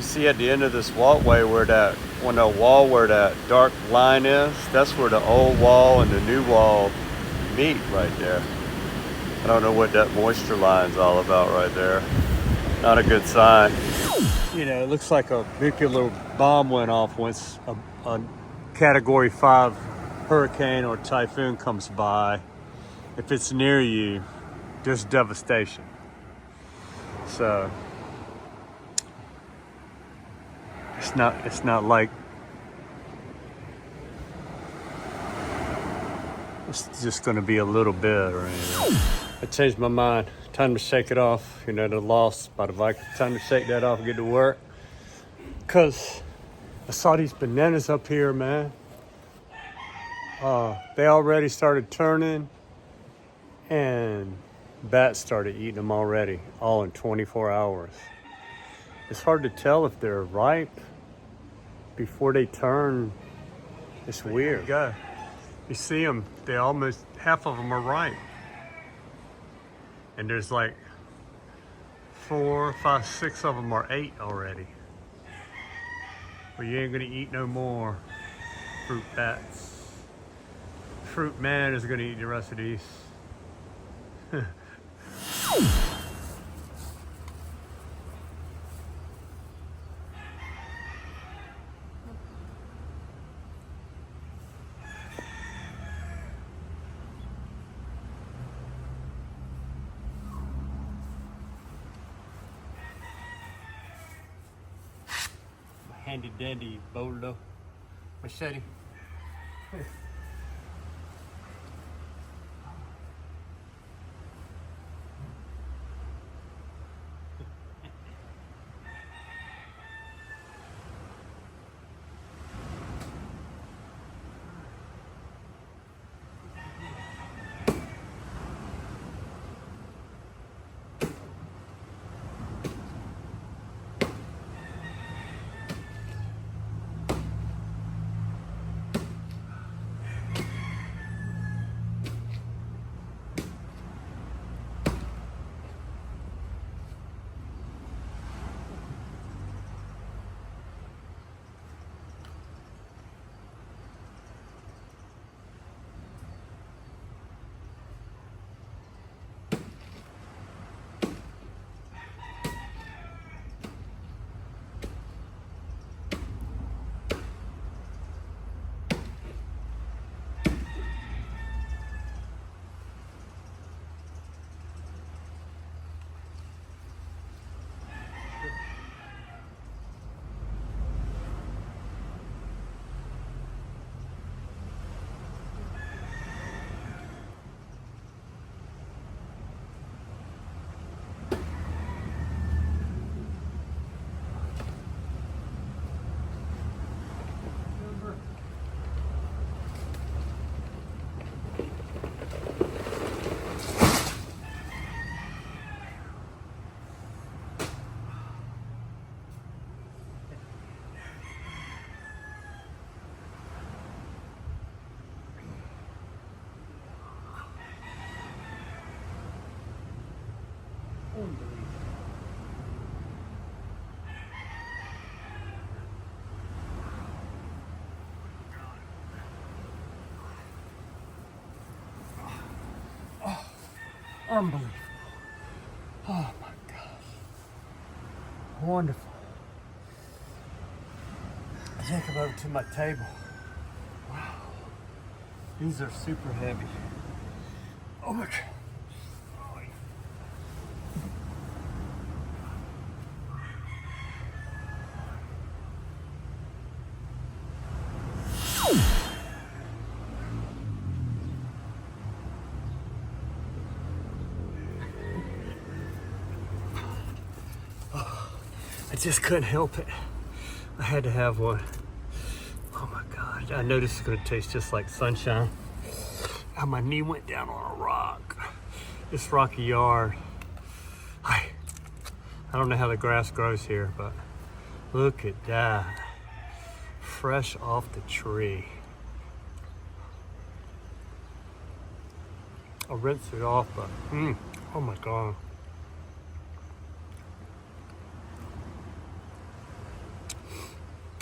You see at the end of this walkway where that, on the wall where that dark line is, that's where the old wall and the new wall meet right there. I don't know what that moisture line's all about right there. Not a good sign. You know, it looks like a nuclear bomb went off once a Category 5 hurricane or typhoon comes by. If it's near you, there's devastation. So it's not like it's just going to be a little bit or anything. I changed my mind. Time to shake it off. You know, the loss by the Vikings. Time to shake that off and get to work. Because I saw these bananas up here, man. They already started turning, and bats started eating them already, all in 24 hours. It's hard to tell if they're ripe before they turn. It's weird. Go. You see them, they almost, half of them are ripe. And there's like 4, 5, 6 of them are 8 already. But you ain't gonna eat no more fruit bats. Fruit man is gonna eat the rest of these. Handy dandy boulder machete. Unbelievable. Oh my gosh. Wonderful. I take them over to my table. Wow. These are super heavy. Oh my God. I just couldn't help it. I had to have one. Oh my God. I know this is gonna taste just like sunshine. How my knee went down on a rock. This rocky yard. I don't know how the grass grows here, but look at that. Fresh off the tree. I'll rinse it off, but oh my God.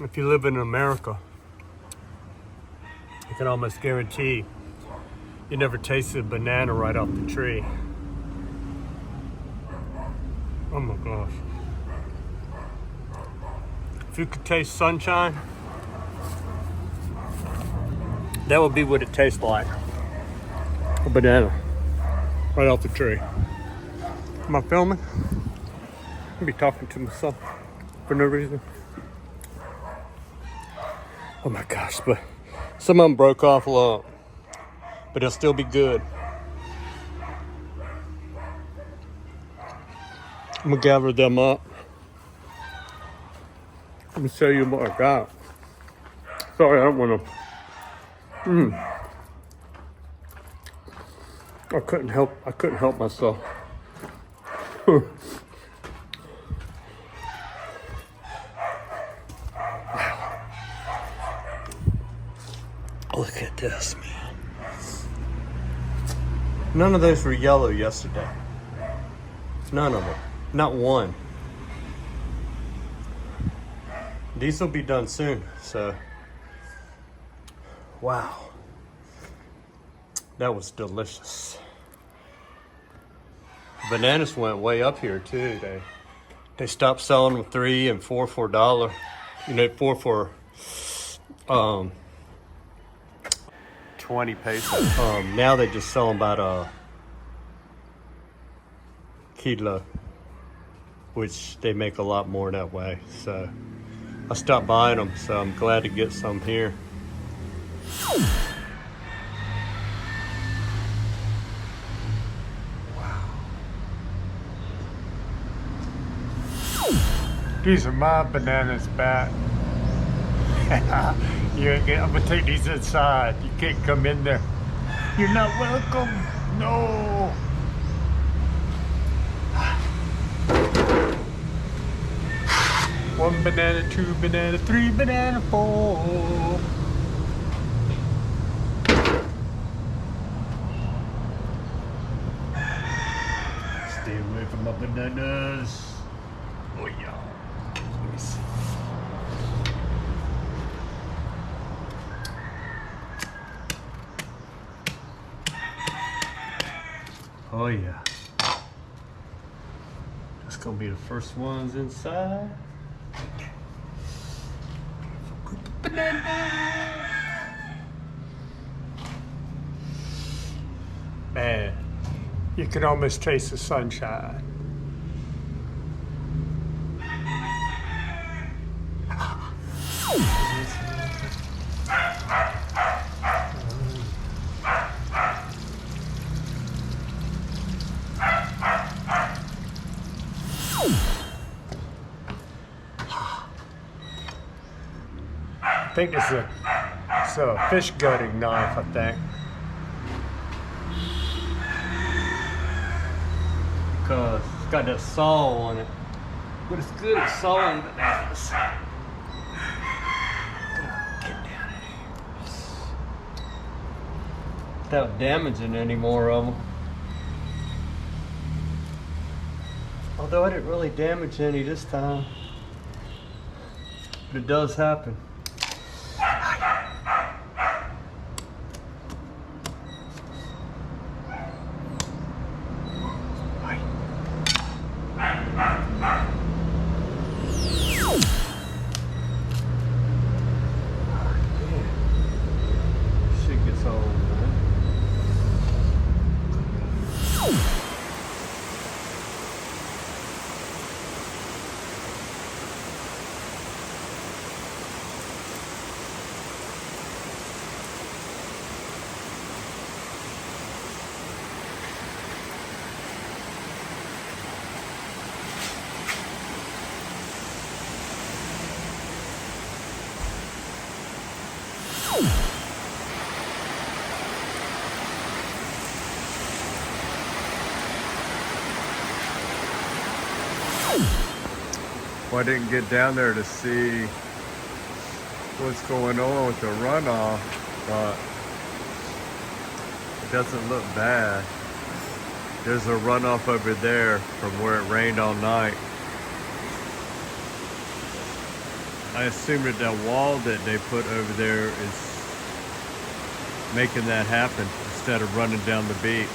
if you live in America, I can almost guarantee you never tasted a banana right off the tree. Oh my gosh. If you could taste sunshine, that would be what it tastes like. A banana right off the tree. Am I filming? I'll be talking to myself for no reason. Oh my gosh, but some of them broke off a lot, but they'll still be good. I'm gonna gather them up. I'm gonna show you what I got. Sorry, I don't wanna. I couldn't help myself. Look at this, man. None of those were yellow yesterday. None of them. Not one. These will be done soon, so. Wow. That was delicious. Bananas went way up here too. They stopped selling them $3 and $4 for $1. You know, 4 for 20 pesos. now they just sell them about a kilo, which they make a lot more that way. So I stopped buying them, so I'm glad to get some here. These are my bananas back. I'm gonna take these inside. You can't come in there. You're not welcome. No. One banana, 2 banana, 3 banana, 4. Stay away from my bananas. Oh yeah. Let me see. Oh yeah. That's gonna be the first ones inside. Banana. Man, you can almost taste the sunshine. I think it's a fish gutting knife, I think. Because it's got that saw on it. But it's good at sawing bananas. Get down in here. Without damaging any more of them. Although I didn't really damage any this time. But it does happen. Shit gets old, man. Well, I didn't get down there to see what's going on with the runoff, but it doesn't look bad. There's a runoff over there from where it rained all night. I assume that wall that they put over there is making that happen instead of running down the beach.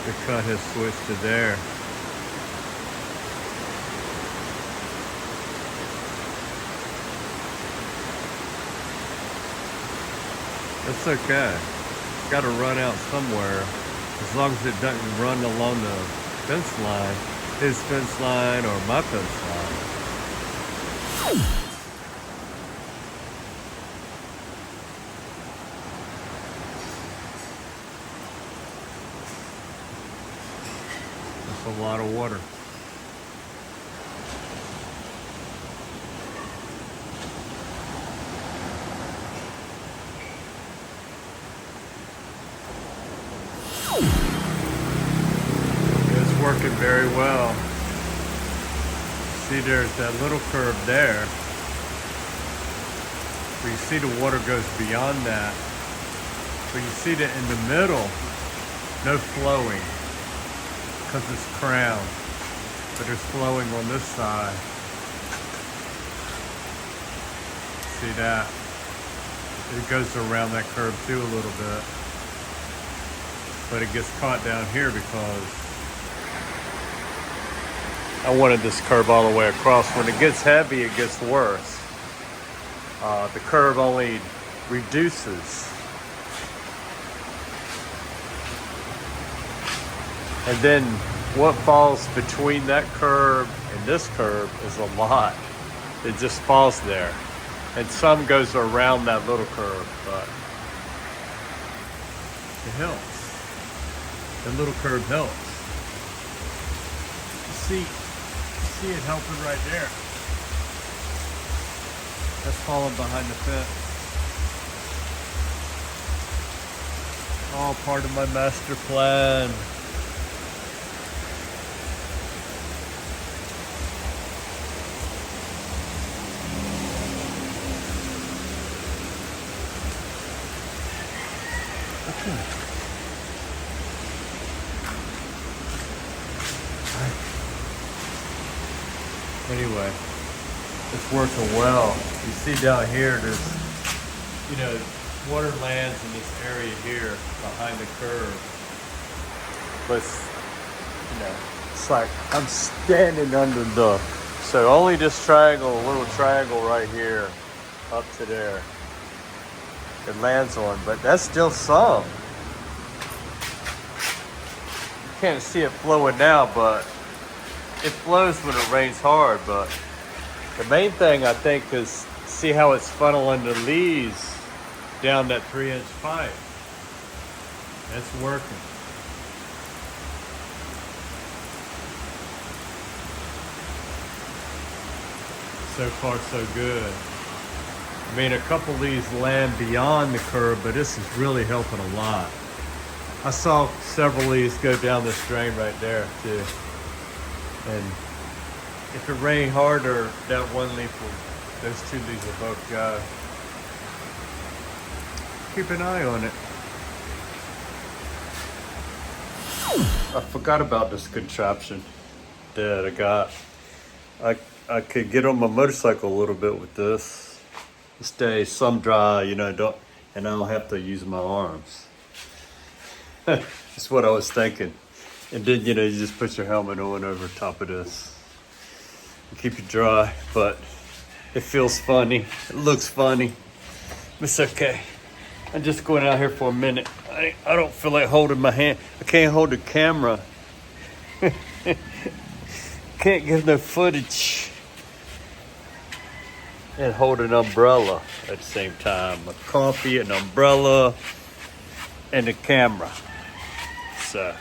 The cut has switched to there. That's okay. It's got to run out somewhere. As long as it doesn't run along the fence line, his fence line or my fence line. That's a lot of water. It's working very well. See, there's that little curve there. But you see the water goes beyond that. But you see that in the middle, no flowing. Because it's crowned. But there's flowing on this side. See that? It goes around that curve too a little bit. But it gets caught down here because I wanted this curve all the way across. When it gets heavy, it gets worse. The curve only reduces. And then what falls between that curve and this curve is a lot. It just falls there. And some goes around that little curve, but it helps. The little curve helps. You see it helping right there. That's falling behind the fence. All part of my master plan. Okay. Anyway, it's working well. You see down here, there's, water lands in this area here behind the curve. But, it's like I'm standing under so only this triangle, little triangle right here, up to there, it lands on, but that's still some. You can't see it flowing now, but it flows when it rains hard. But the main thing I think is see how it's funneling the leaves down that 3-inch pipe. That's working. So far so good. I mean, a couple leaves land beyond the curve, but this is really helping a lot. I saw several leaves go down this drain right there too. And if it rained harder, that one leaf those two leaves will both go. Keep an eye on it. I forgot about this contraption that I got. I could get on my motorcycle a little bit with this. Stay sun dry, and I don't have to use my arms. That's what I was thinking. And then, you just put your helmet on over top of this. Keep it dry, but it feels funny. It looks funny. It's okay. I'm just going out here for a minute. I don't feel like holding my hand. I can't hold the camera. Can't give no footage. And hold an umbrella at the same time. A coffee, an umbrella, and a camera. So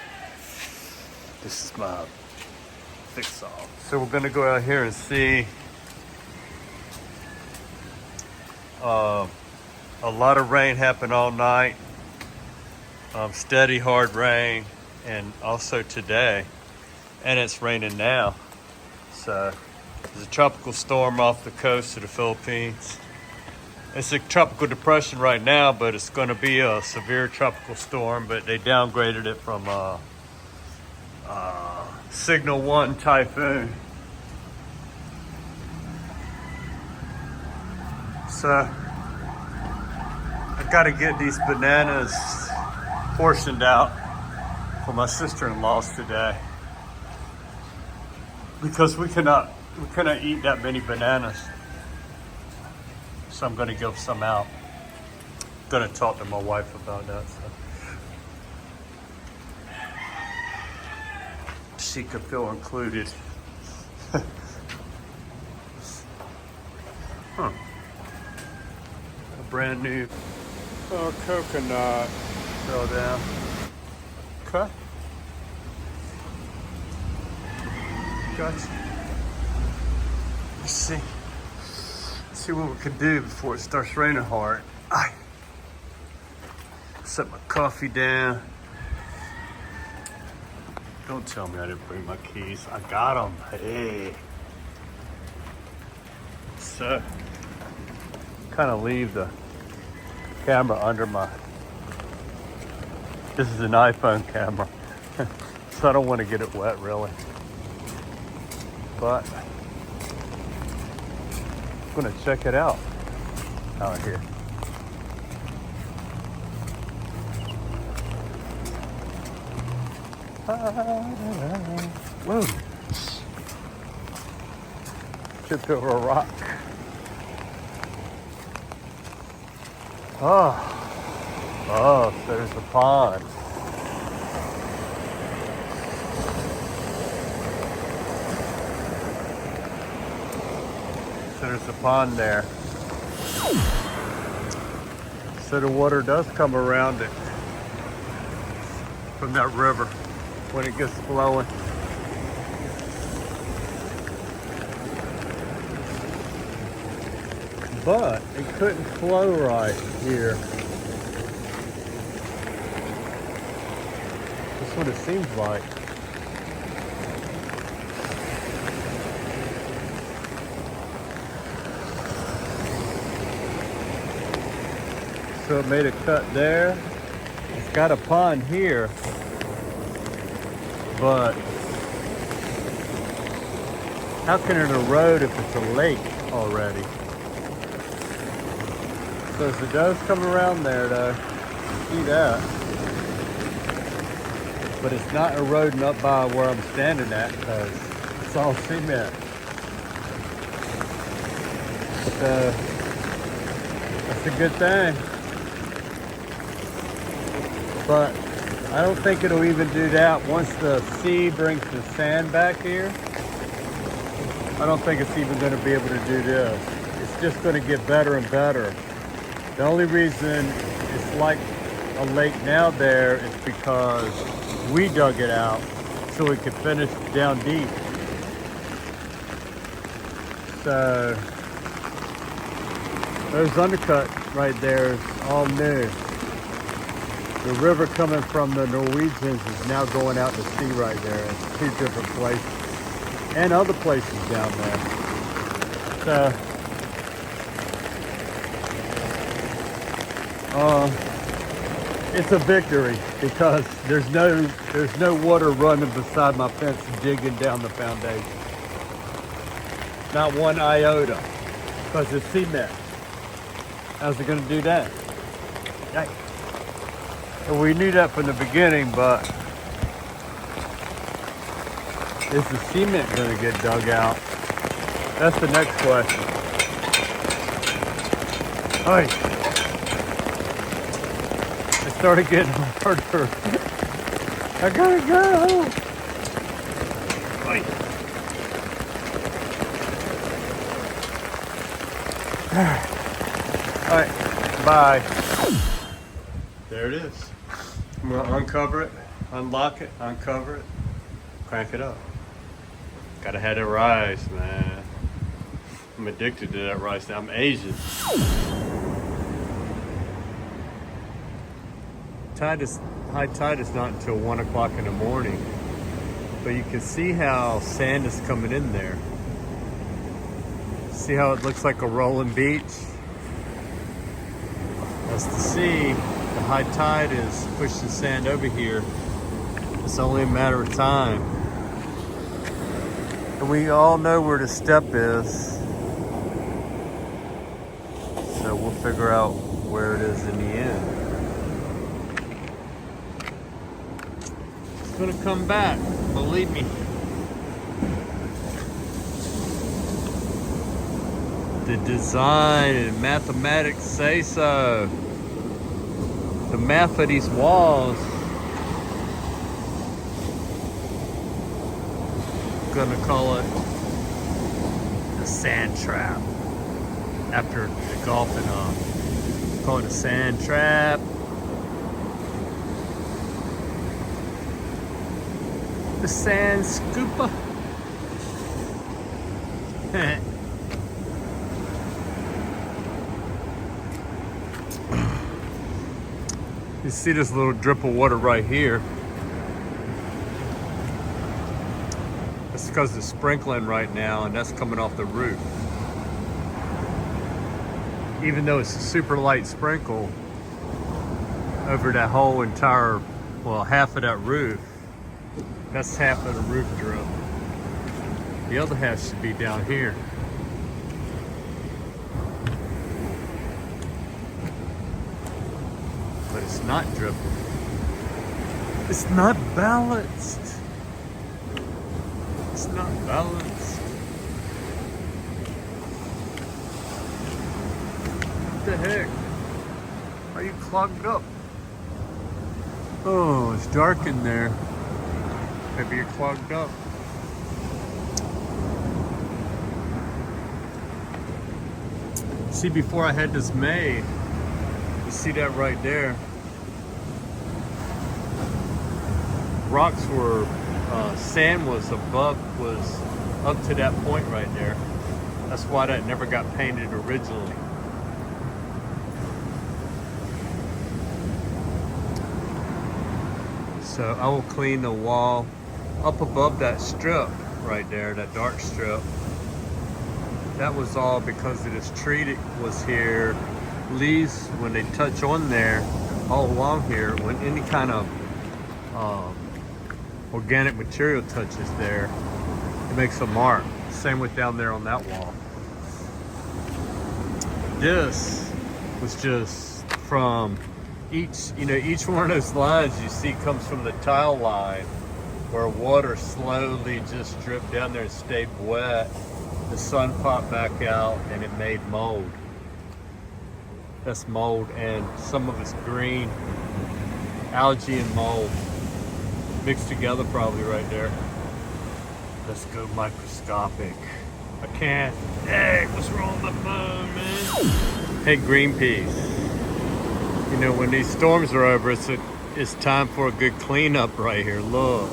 this is my fix-all. So we're gonna go out here and see a lot of rain happened all night. Steady, hard rain, and also today. And it's raining now. So there's a tropical storm off the coast of the Philippines. It's a tropical depression right now, but it's going to be a severe tropical storm. But they downgraded it from Signal 1 typhoon. So I gotta get these bananas portioned out for my sister-in-law's today, because we cannot eat that many bananas. So I'm gonna give some out. Gonna talk to my wife about that, so she could feel included. Huh. A brand new coconut. throw down. Okay. Gotcha. Let's see what we can do before it starts raining hard. I set my coffee down. Don't tell me I didn't bring my keys. I got them. Hey. So, kind of leave the camera under my. This is an iPhone camera, so I don't want to get it wet really. But I'm gonna check it out here. Whoa! Tripped over a rock. Oh, so there's a pond. So there's a pond there. So the water does come around it from that river when it gets flowing. But it couldn't flow right here. That's what it seems like. So it made a cut there. It's got a pond here, but how can it erode if it's a lake already? So as it does come around there though, see that. But it's not eroding up by where I'm standing at because it's all cement. So that's a good thing. But I don't think it'll even do that once the sea brings the sand back here. I don't think it's even going to be able to do this. It's just going to get better and better. The only reason it's like a lake now there is because we dug it out so we could finish down deep. So those undercut right there is all new. The river coming from the Norwegians is now going out to sea right there. It's two different places and other places down there. So it's a victory because there's no water running beside my fence digging down the foundation. Not one iota, because it's cement. How's it going to do that? Yikes. And we knew that from the beginning, but is the cement going to get dug out? That's the next question. All right. It started getting harder. I gotta go. Wait. All right, bye. There it is. I'm gonna uncover it, unlock it, uncover it, crank it up. Gotta have that rice, man. I'm addicted to that rice now. I'm Asian. High tide is not until 1 o'clock in the morning, but you can see how sand is coming in there. See how it looks like a rolling beach? As the sea, the high tide is pushing sand over here. It's only a matter of time And we all know where the step is. So we'll figure out where it is in the end. It's gonna come back, believe me. The design and mathematics say so. The math of these walls, I'm gonna call it the sand trap. After the golfing call it a sand trap. The sand scooper. You see this little drip of water right here. That's because it's sprinkling right now, and that's coming off the roof. Even though it's a super light sprinkle over that whole entire, well, half of that roof, that's half of the roof drip. The other half should be down here. But it's not dripping. It's not balanced. It's not balanced. What the heck? Are you clogged up? Oh, it's dark in there. Maybe you're clogged up. See, before I had this made, you see that right there? Rocks were, sand was up to that point right there. That's why that never got painted originally. So I will clean the wall up above that strip right there, that dark strip. That was all because of this tree that was here. Leaves, when they touch on there, all along here, when any kind of organic material touches there, it makes a mark. Same with down there on that wall. This was just from each one of those lines you see comes from the tile line where water slowly just dripped down there and stayed wet. The sun popped back out and it made mold. That's mold, and some of it's green, algae and mold mixed together probably right there. Let's go microscopic. I can't. Hey, what's wrong with my phone, man? Hey, Greenpeace. You know, when these storms are over, it's time for a good cleanup right here. Look,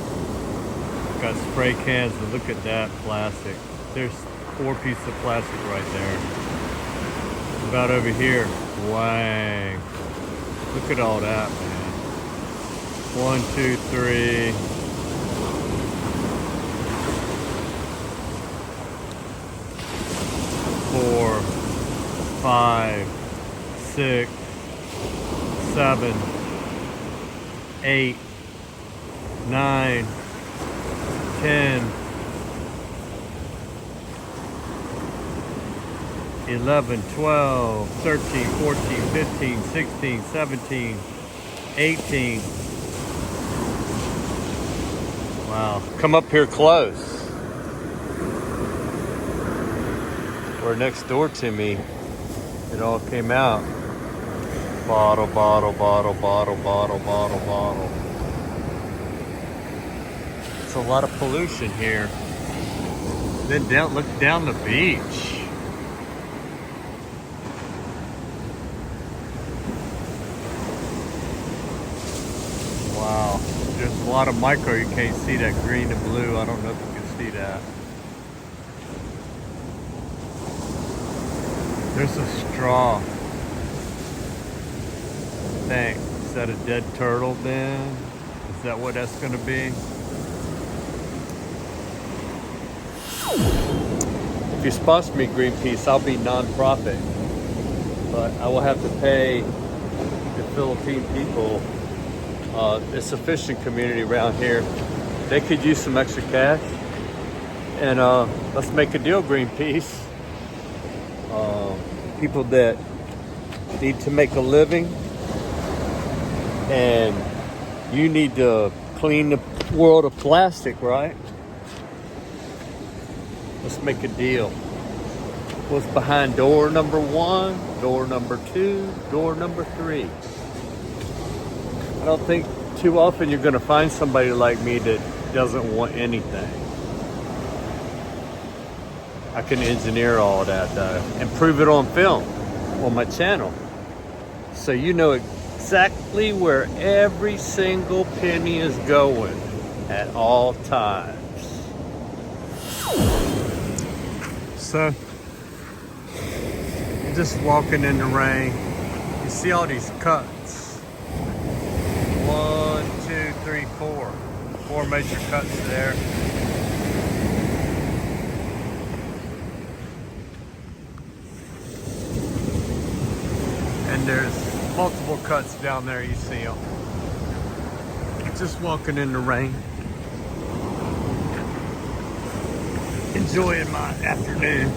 got spray cans, and look at that plastic. There's 4 pieces of plastic right there. About over here, wang. Look at all that, man. 1, 2, 3. 4, 5, 6, 7, 8, 9, 10, 11, 12, 13, 14, 15, 16, 17, 18. Wow, come up here close. Or next door to me, it all came out. Bottle, bottle, bottle, bottle, bottle, bottle, bottle. It's a lot of pollution here. Then look down the beach. Wow, there's a lot of micro. You can't see that green and blue. I don't know if you can see that. There's a straw. Thanks. Is that a dead turtle then? Is that what that's gonna be? If you sponsor me, Greenpeace, I'll be non-profit. But I will have to pay the Philippine people. It's a fishing community around here. They could use some extra cash. And let's make a deal, Greenpeace. People that need to make a living, and you need to clean the world of plastic, right? Let's make a deal. What's behind door number 1, door number 2, door number 3? I don't think too often you're going to find somebody like me that doesn't want anything. I can engineer all that though and prove it on film on my channel. So you know exactly where every single penny is going at all times. So, you're just walking in the rain. You see all these cuts. 1, 2, 3, 4. 4 major cuts there. And there's multiple cuts down there, you see them. Just walking in the rain. Enjoying my afternoon.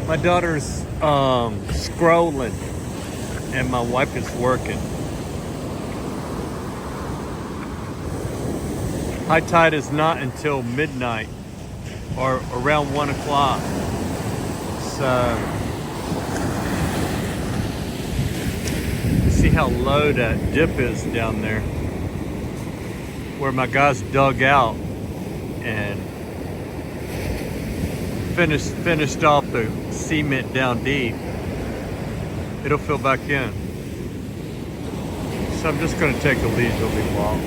My daughter's scrolling and my wife is working. High tide is not until midnight or around 1 o'clock. So you see how low that dip is down there, where my guys dug out and finished off the cement down deep. It'll fill back in. So I'm just gonna take a leisurely walk.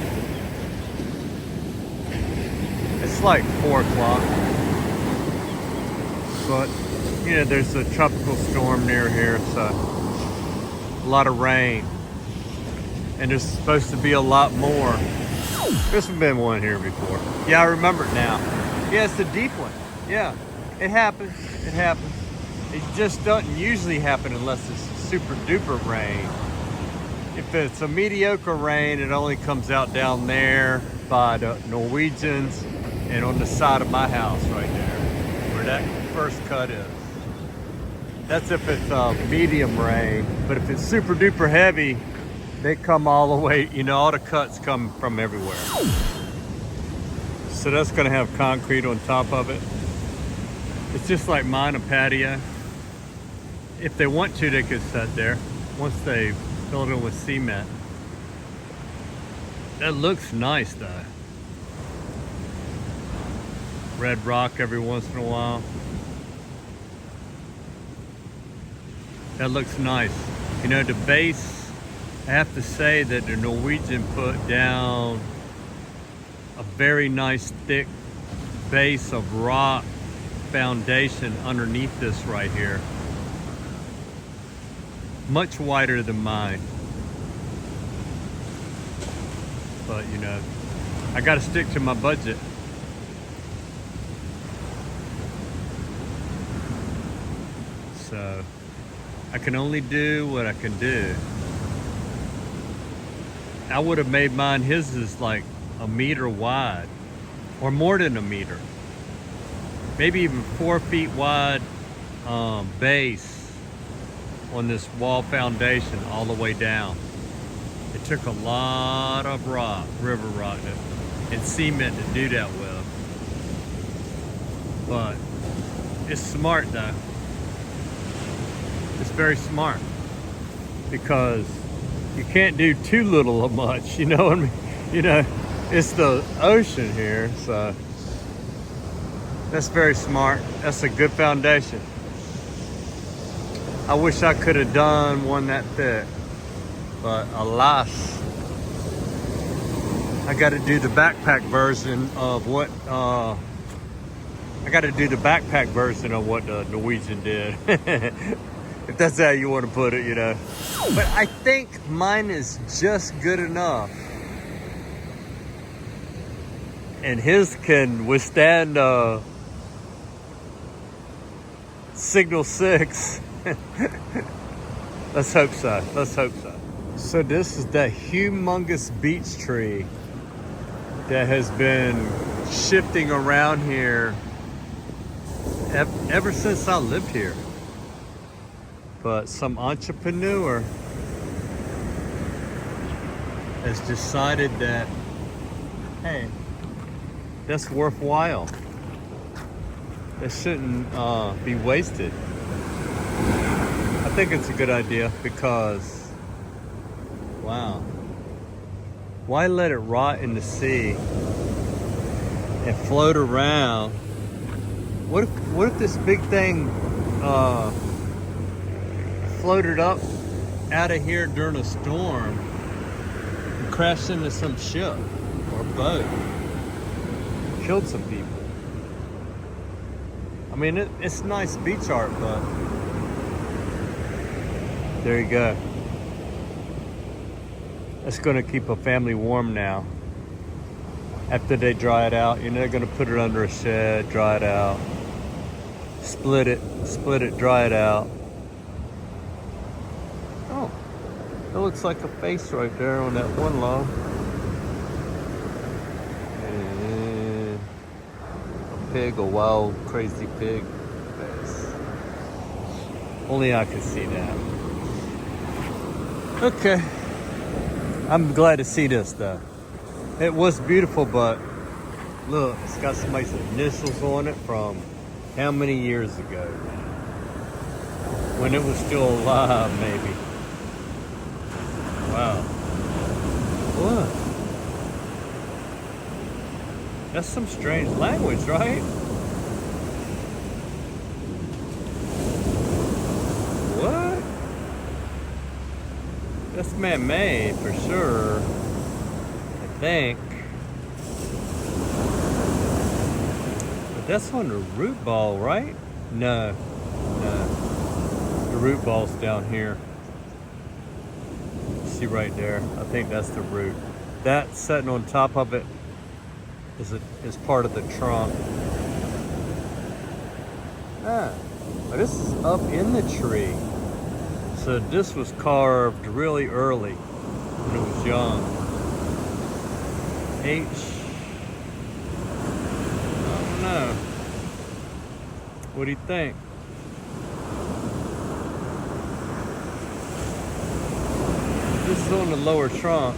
It's like 4 o'clock. But, you know, there's a tropical storm near here, so a lot of rain. And there's supposed to be a lot more. There's been one here before. Yeah, I remember it now. Yeah, it's the deep one. Yeah. It happens. It happens. It just doesn't usually happen unless it's super duper rain. If it's a mediocre rain, it only comes out down there by the Norwegians and on the side of my house right there, where that first cut is. That's if it's medium rain. But if it's super duper heavy, they come all the way, you know, all the cuts come from everywhere. So that's gonna have concrete on top of it. It's just like mine, a patio. If they want to, they could set there once they fill it in with cement. That looks nice though. Red rock every once in a while. That looks nice. You know, the base, I have to say that the Norwegian put down a very nice thick base of rock foundation underneath this right here. Much wider than mine. But you know, I gotta stick to my budget. So I can only do what I can do. I would have made mine, his is like a meter wide or more than a meter. Maybe even 4 feet wide base on this wall foundation all the way down. It took a lot of rock, river rock, and cement to do that with. But it's smart though. It's very smart because you can't do too little of much, you know what I mean? You know, it's the ocean here, so that's very smart. That's a good foundation. I wish I could have done one that thick, but alas, I got to do the backpack version of what the Norwegian did. If that's how you want to put it, you know. But I think mine is just good enough. And his can withstand Signal 6. Let's hope so. Let's hope so. So this is that humongous beech tree that has been shifting around here ever since I lived here. But some entrepreneur has decided that, hey, that's worthwhile. It shouldn't be wasted. I think it's a good idea because, wow, why let it rot in the sea and float around? What if this big thing floated up out of here during a storm and crashed into some ship or boat, killed some people? I mean, it's nice beach art, but there you go. It's gonna keep a family warm now. After they dry it out, you know, they're gonna put it under a shed, dry it out, split it, dry it out. Oh, that looks like a face right there on that one log. And a pig, a wild, crazy pig face. Only I can see that. Okay. I'm glad to see this though. It was beautiful, but look, it's got somebody's initials on it from how many years ago? When it was still alive, maybe. Wow. What? That's some strange language, right? What? That's man-made for sure. I think. But that's on the root ball, right? No. The root ball's down here. See right there? I think that's the root. That sitting on top of it is part of the trunk. Ah, but this is up in the tree. So this was carved really early when it was young. I don't know. What do you think? This is on the lower trunk.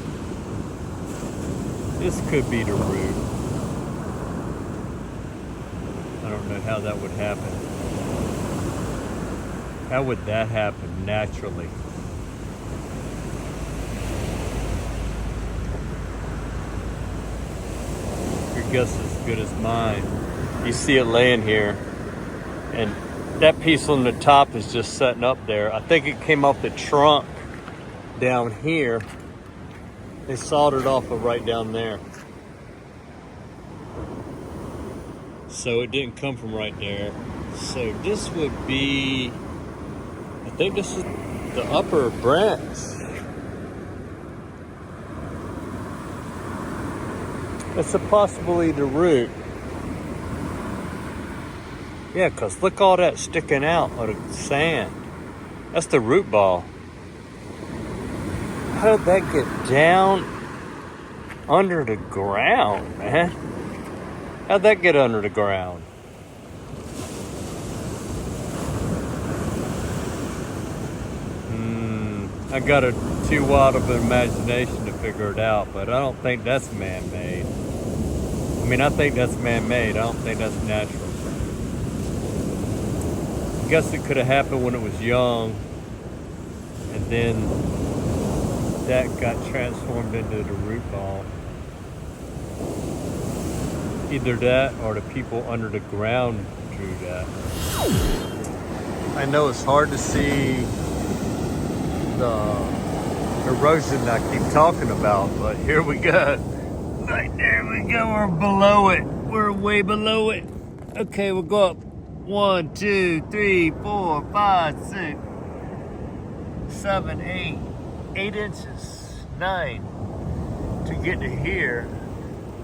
This could be the root. I don't know how that would happen. How would that happen naturally? Your guess is as good as mine. You see it laying here, and that piece on the top is just setting up there. I think it came off the trunk down here. They sawed it off of right down there. So it didn't come from right there. So this would be, I think this is the upper branch. It's possibly the root. Yeah, because look all that sticking out of the sand. That's the root ball. How did that get down under the ground, man? How'd that get under the ground? I got too wild of an imagination to figure it out, but I don't think that's man-made. I mean, I think that's man-made. I don't think that's natural. I guess it could have happened when it was young, and then that got transformed into the root ball. Either that or the people under the ground drew that. I know it's hard to see the erosion I keep talking about, but here we go. Right there we go. We're below it. We're way below it. Okay, we'll go up 1, 2, 3, 4, 5, 6, 7, 8. 8 inches, 9 to get to here.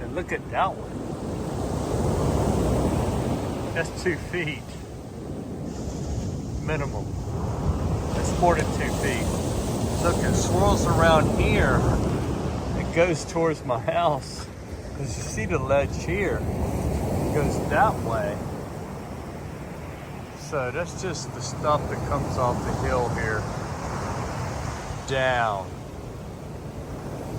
And look at that one. That's 2 feet minimum. That's more than 2 feet. Look, it swirls around here. It goes towards my house. Because you see the ledge here, it goes that way. So that's just the stuff that comes off the hill here, down.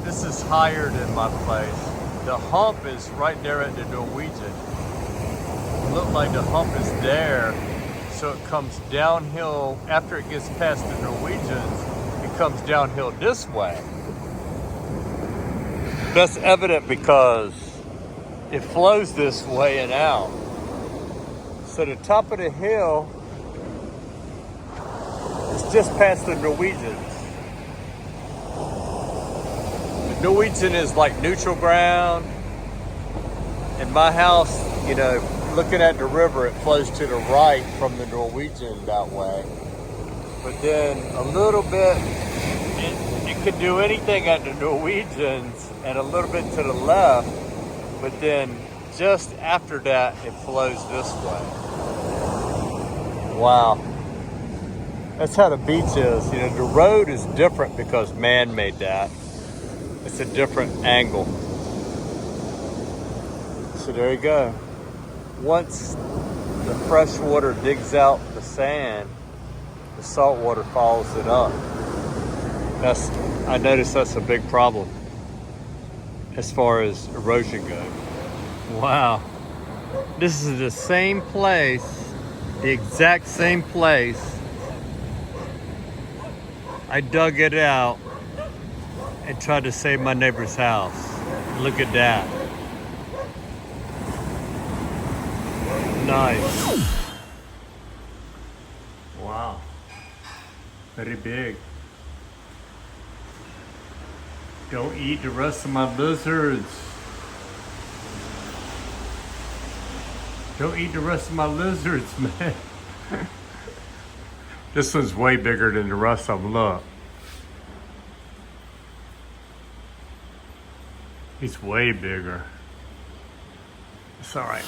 This is higher than my place. The hump is right there at the Norwegian. It looked like the hump is there, so it comes downhill. After it gets past the Norwegians, it comes downhill this way. That's evident because it flows this way and out. So the top of the hill is just past the Norwegians. The Norwegian is like neutral ground. In my house, you know, looking at the river, it flows to the right from the Norwegian that way. But then a little bit, it could do anything at the Norwegians and a little bit to the left, but then just after that, it flows this way. Wow. That's how the beach is. You know, the road is different because man made that. It's a different angle. So there you go. Once the fresh water digs out the sand, the salt water follows it up. I noticed that's a big problem as far as erosion goes. Wow. This is the same place, the exact same place. I dug it out and tried to save my neighbor's house. Look at that. Nice. Wow. Very big. Don't eat the rest of my lizards. Don't eat the rest of my lizards, man. This one's way bigger than the rest of them. Look. He's way bigger. It's all right.